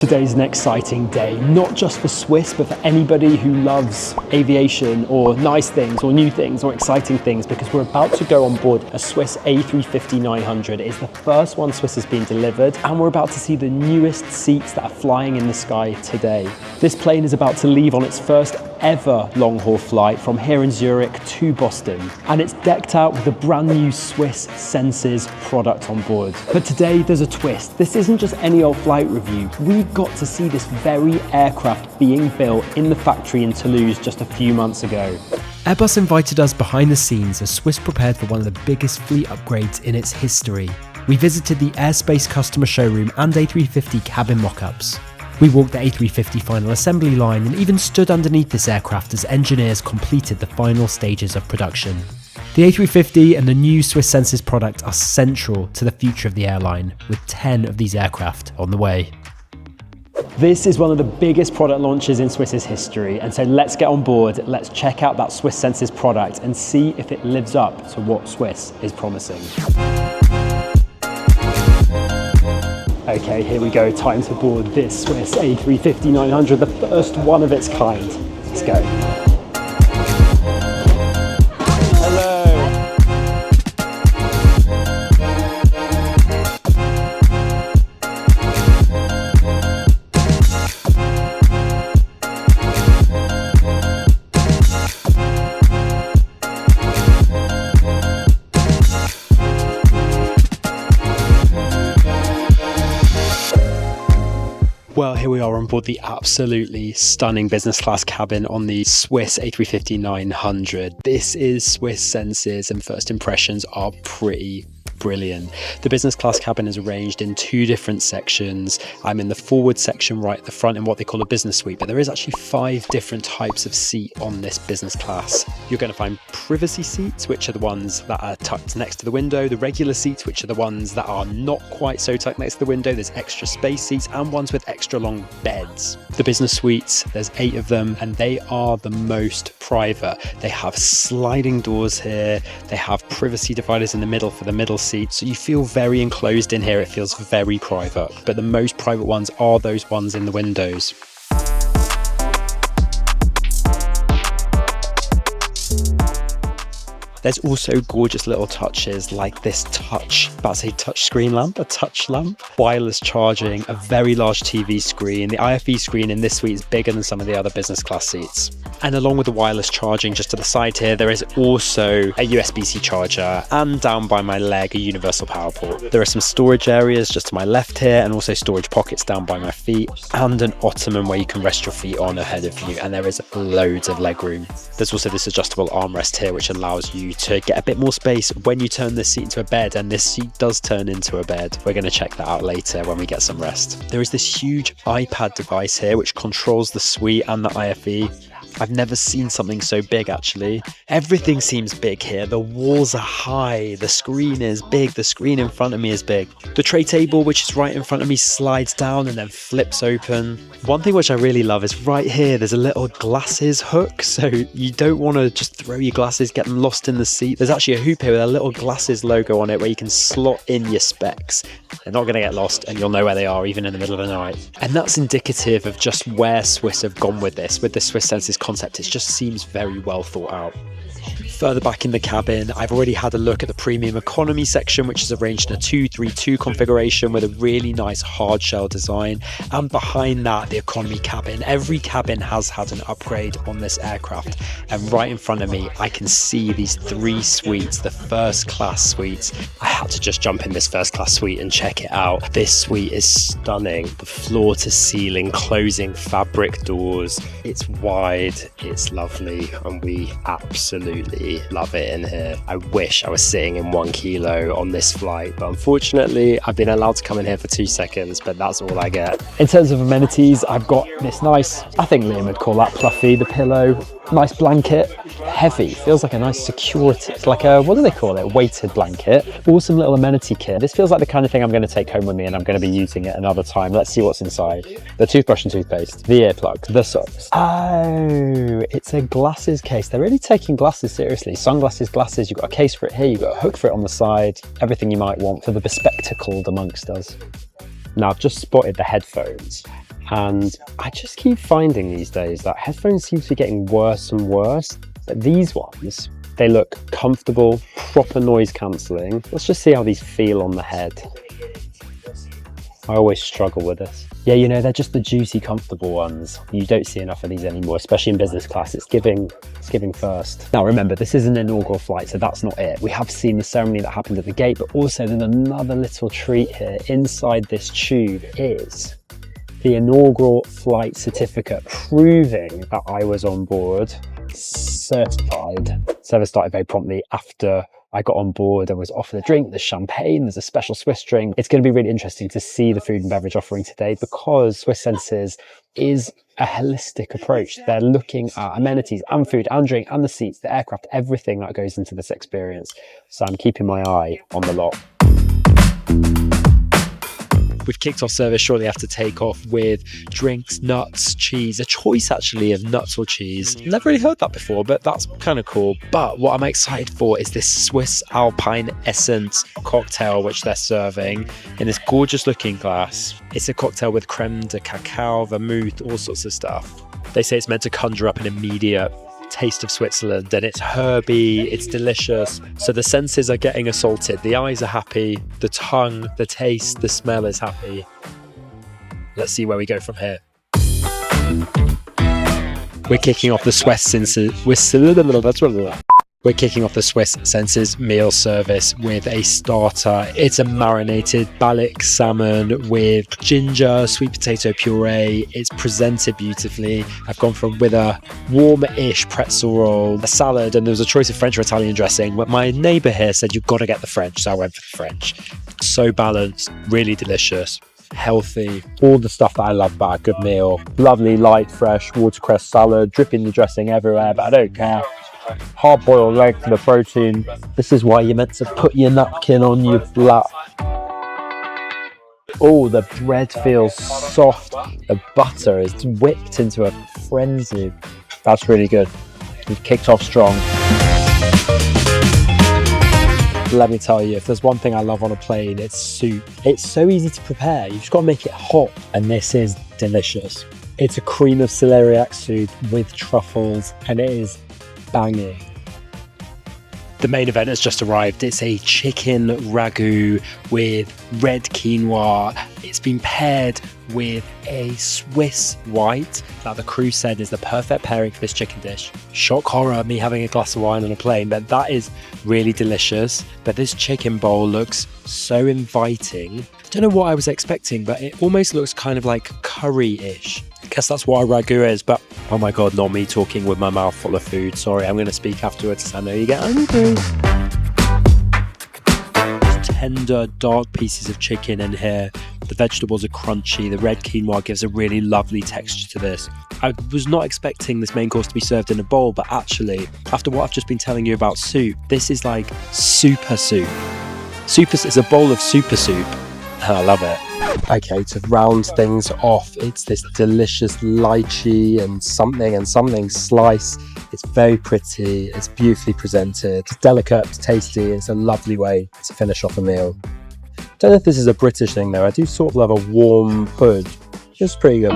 Today's an exciting day, not just for Swiss, but for anybody who loves aviation or nice things or new things or exciting things, because we're about to go on board a Swiss A350-900. It's the first one Swiss has been delivered, and we're about to see the newest seats that are flying in the sky today. This plane is about to leave on its first ever long-haul flight from here in Zurich to Boston, and it's decked out with a brand new Swiss Senses product on board. But today there's a twist. This isn't just any old flight review. We got to see this very aircraft being built in the factory in Toulouse just a few months ago. Airbus invited us behind the scenes as Swiss prepared for one of the biggest fleet upgrades in its history. We visited the Airspace customer showroom and A350 cabin mock-ups. We walked the A350 final assembly line and even stood underneath this aircraft as engineers completed the final stages of production. The A350 and the new Swiss Senses product are central to the future of the airline, with 10 of these aircraft on the way. This is one of the biggest product launches in Swiss's history, and so let's get on board, let's check out that Swiss Senses product and see if it lives up to what Swiss is promising. Okay, here we go, time to board this Swiss A350-900, the first one of its kind. Let's go. Well, here we are on board the absolutely stunning business class cabin on the Swiss A350-900. This is Swiss Senses, and first impressions are pretty brilliant. The business class cabin is arranged in two different sections. I'm in the forward section right at the front in what they call a business suite, but there is actually 5 different types of seat on this business class. You're going to find privacy seats, which are the ones that are tucked next to the window, the regular seats, which are the ones that are not quite so tucked next to the window, there's extra space seats, and ones with extra long beds. The business suites, there's 8 of them, and they are the most private. They have sliding doors here, they have privacy dividers in the middle for the middle seat, so you feel very enclosed in here. It feels very private, but the most private ones are those ones in the windows. There's also gorgeous little touches like this touch screen lamp, a touch lamp, wireless charging, a very large TV screen. The IFE screen in this suite is bigger than some of the other business class seats. And along with the wireless charging just to the side here, there is also a USB-C charger, and down by my leg, a universal power port. There are some storage areas just to my left here, and also storage pockets down by my feet, and an ottoman where you can rest your feet on ahead of you, and there is loads of legroom. There's also this adjustable armrest here, which allows you to get a bit more space when you turn this seat into a bed, and this seat does turn into a bed. We're going to check that out later when we get some rest. There is this huge iPad device here which controls the suite and the IFE. I've never seen something so big actually. Everything seems big here. The walls are high, the screen is big, the screen in front of me is big. The tray table, which is right in front of me, slides down and then flips open. One thing which I really love is right here there's a little glasses hook, so you don't want to just throw your glasses, get them lost in the seat. There's actually a hoop here with a little glasses logo on it where you can slot in your specs. They're not going to get lost and you'll know where they are even in the middle of the night. And that's indicative of just where Swiss have gone with this, with the Swiss Senses concept. It just seems very well thought out. Further back in the cabin, I've already had a look at the premium economy section, which is arranged in a 232 configuration with a really nice hard shell design, and behind that the economy cabin. Every cabin has had an upgrade on this aircraft, and right in front of me I can see these 3 suites, the first class suites. I had to just jump in this first class suite and check it out. This suite is stunning. The floor to ceiling closing fabric doors, it's wide, it's lovely, and we absolutely love it in here. I wish I was sitting in 1 kilo on this flight, but unfortunately I've been allowed to come in here for 2 seconds, but that's all I get. In terms of amenities, I've got this nice, I think Liam would call that fluffy, the pillow, nice blanket, heavy, feels like a nice security, it's like a, what do they call it, weighted blanket. Awesome little amenity kit. This feels like the kind of thing I'm going to take home with me and I'm going to be using it another time. Let's see what's inside. The toothbrush and toothpaste, the earplugs, the socks. Oh, it's a glasses case. They're really taking glasses seriously. Sunglasses, glasses, you've got a case for it here, you've got a hook for it on the side, everything you might want for the bespectacled amongst us. Now, I've just spotted the headphones, and I just keep finding these days that headphones seem to be getting worse and worse. But these ones, they look comfortable, proper noise cancelling. Let's just see how these feel on the head. I always struggle with this. Yeah, you know, they're just the juicy, comfortable ones. You don't see enough of these anymore, especially in business class. It's giving first. Now remember, this is an inaugural flight, so that's not it. We have seen the ceremony that happened at the gate, but also there's another little treat here. Inside this tube is the inaugural flight certificate, proving that I was on board, certified. Service started very promptly after I got on board. I was offered a drink, there's champagne, there's a special Swiss drink. It's going to be really interesting to see the food and beverage offering today, because Swiss Senses is a holistic approach. They're looking at amenities and food and drink and the seats, the aircraft, everything that goes into this experience. So I'm keeping my eye on the lot. We've kicked off service shortly after takeoff with drinks, nuts, cheese, a choice actually of nuts or cheese. Never really heard that before, but that's kind of cool. But what I'm excited for is this Swiss Alpine Essence cocktail, which they're serving in this gorgeous looking glass. It's a cocktail with creme de cacao, vermouth, all sorts of stuff. They say it's meant to conjure up an immediate taste of Switzerland, and it's herby, it's delicious. So the senses are getting assaulted, the eyes are happy, the tongue, the taste, the smell is happy. Let's see where we go from here. We're kicking off the Swiss Senses. We're kicking off the Swiss Senses meal service with a starter. It's a marinated Balik salmon with ginger, sweet potato puree. It's presented beautifully. I've gone with a warm-ish pretzel roll, a salad, and there was a choice of French or Italian dressing. But my neighbour here said you've got to get the French, so I went for the French. So balanced, really delicious, healthy, all the stuff that I love about a good meal. Lovely, light, fresh watercress salad, dripping the dressing everywhere, but I don't care. Hard-boiled egg for the protein. This is why you're meant to put your napkin on your lap. Oh, the bread feels soft. The butter is whipped into a frenzy. That's really good. We've kicked off strong. Let me tell you, if there's one thing I love on a plane, it's soup. It's so easy to prepare. You've just got to make it hot, and this is delicious. It's a cream of celeriac soup with truffles, and it is banging. The main event has just arrived. It's a chicken ragu with red quinoa. It's been paired with a Swiss white that the crew said is the perfect pairing for this chicken dish. Shock horror, me having a glass of wine on a plane, but that is really delicious. But this chicken bowl looks so inviting. I don't know what I was expecting, but it almost looks kind of like curry-ish. I guess that's what a ragu is, but oh my god, not me talking with my mouth full of food. Sorry, I'm going to speak afterwards because I know you get hungry. Tender, dark pieces of chicken in here. The vegetables are crunchy. The red quinoa gives a really lovely texture to this. I was not expecting this main course to be served in a bowl, but actually, after what I've just been telling you about soup, this is like super soup. It's a bowl of super soup. I love it. Okay, to round things off, it's this delicious lychee and something slice. It's very pretty, it's beautifully presented, it's delicate, it's tasty, it's a lovely way to finish off a meal. Don't know if this is a British thing though, I do sort of love a warm hood. It's pretty good.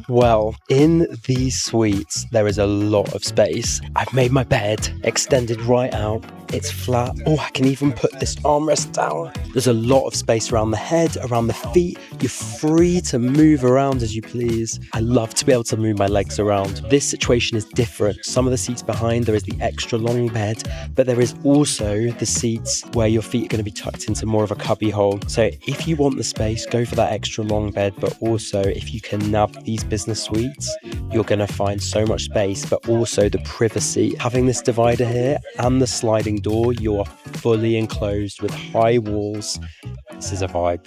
Well, in these suites, there is a lot of space. I've made my bed, extended right out. It's flat. Oh, I can even put this armrest down. There's a lot of space around the head, around the feet. You're free to move around as you please. I love to be able to move my legs around. This situation is different. Some of the seats behind, there is the extra long bed, but there is also the seats where your feet are going to be tucked into more of a cubby hole. So if you want the space, go for that extra long bed, but also if you can nab these business suites, you're going to find so much space, but also the privacy. Having this divider here and the sliding door, you are fully enclosed with high walls. This is a vibe.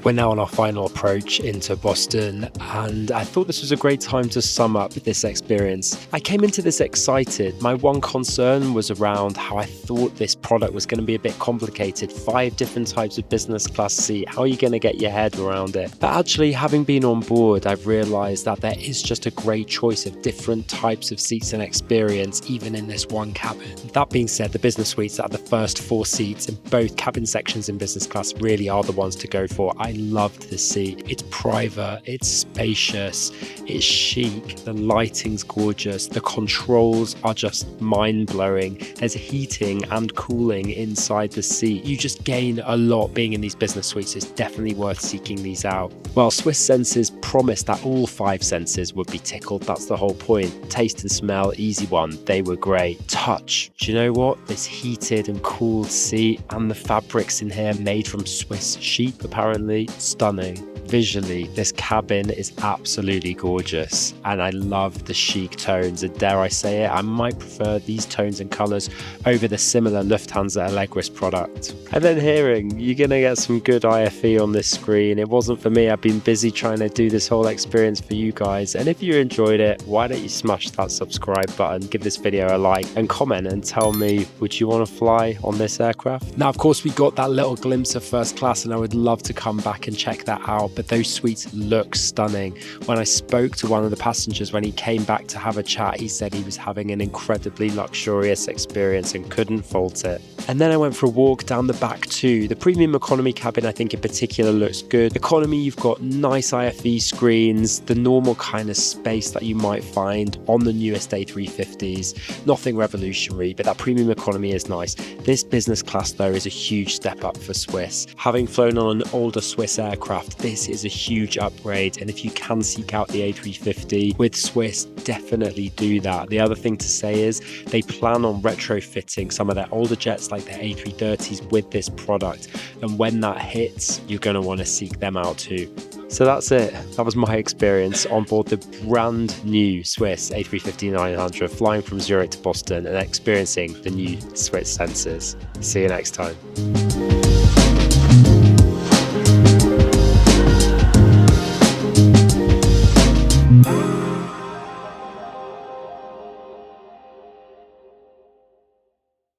We're now on our final approach into Boston, and I thought this was a great time to sum up this experience. I came into this excited. My one concern was around how I thought this product was going to be a bit complicated. 5 different types of business class seat. How are you going to get your head around it? But actually, having been on board, I've realized that there is just a great choice of different types of seats and experience, even in this one cabin. That being said, the business suites that are the first 4 seats in both cabin sections in business class really are the ones to go for. I loved this seat. It's private, it's spacious, it's chic, the lighting's gorgeous, the controls are just mind-blowing. There's heating and cooling inside the seat. You just gain a lot being in these business suites. It's definitely worth seeking these out. Well, Swiss Senses promised that all 5 senses would be tickled. That's the whole point. Taste and smell, easy one. They were great. Touch. Do you know what? This heated and cooled seat and the fabrics in here made from Swiss sheep, apparently. Stunning. Visually, this cabin is absolutely gorgeous, and I love the chic tones, and dare I say it, I might prefer these tones and colours over the similar Lufthansa Allegris product. And then hearing, you're going to get some good IFE on this screen. It wasn't for me. I've been busy trying to do this whole experience for you guys, and if you enjoyed it, why don't you smash that subscribe button, give this video a like, and comment and tell me, would you want to fly on this aircraft? Now, of course, we got that little glimpse of first class, and I would love to come back and check that out, but those suites look stunning. When I spoke to one of the passengers when he came back to have a chat, he said he was having an incredibly luxurious experience and couldn't fault it. And then I went for a walk down the back too. The premium economy cabin, I think in particular, looks good. Economy, you've got nice IFE screens, the normal kind of space that you might find on the newest A350s. Nothing revolutionary, but that premium economy is nice. This business class though is a huge step up for Swiss. Having flown on an older Swiss aircraft, this is a huge upgrade, and if you can seek out the A350 with Swiss, definitely do that. The other thing to say is they plan on retrofitting some of their older jets like their A330s with this product, and when that hits, you're going to want to seek them out too. So that's it. That was my experience on board the brand new Swiss A350-900, flying from Zurich to Boston and experiencing the new Swiss Senses. See you next time.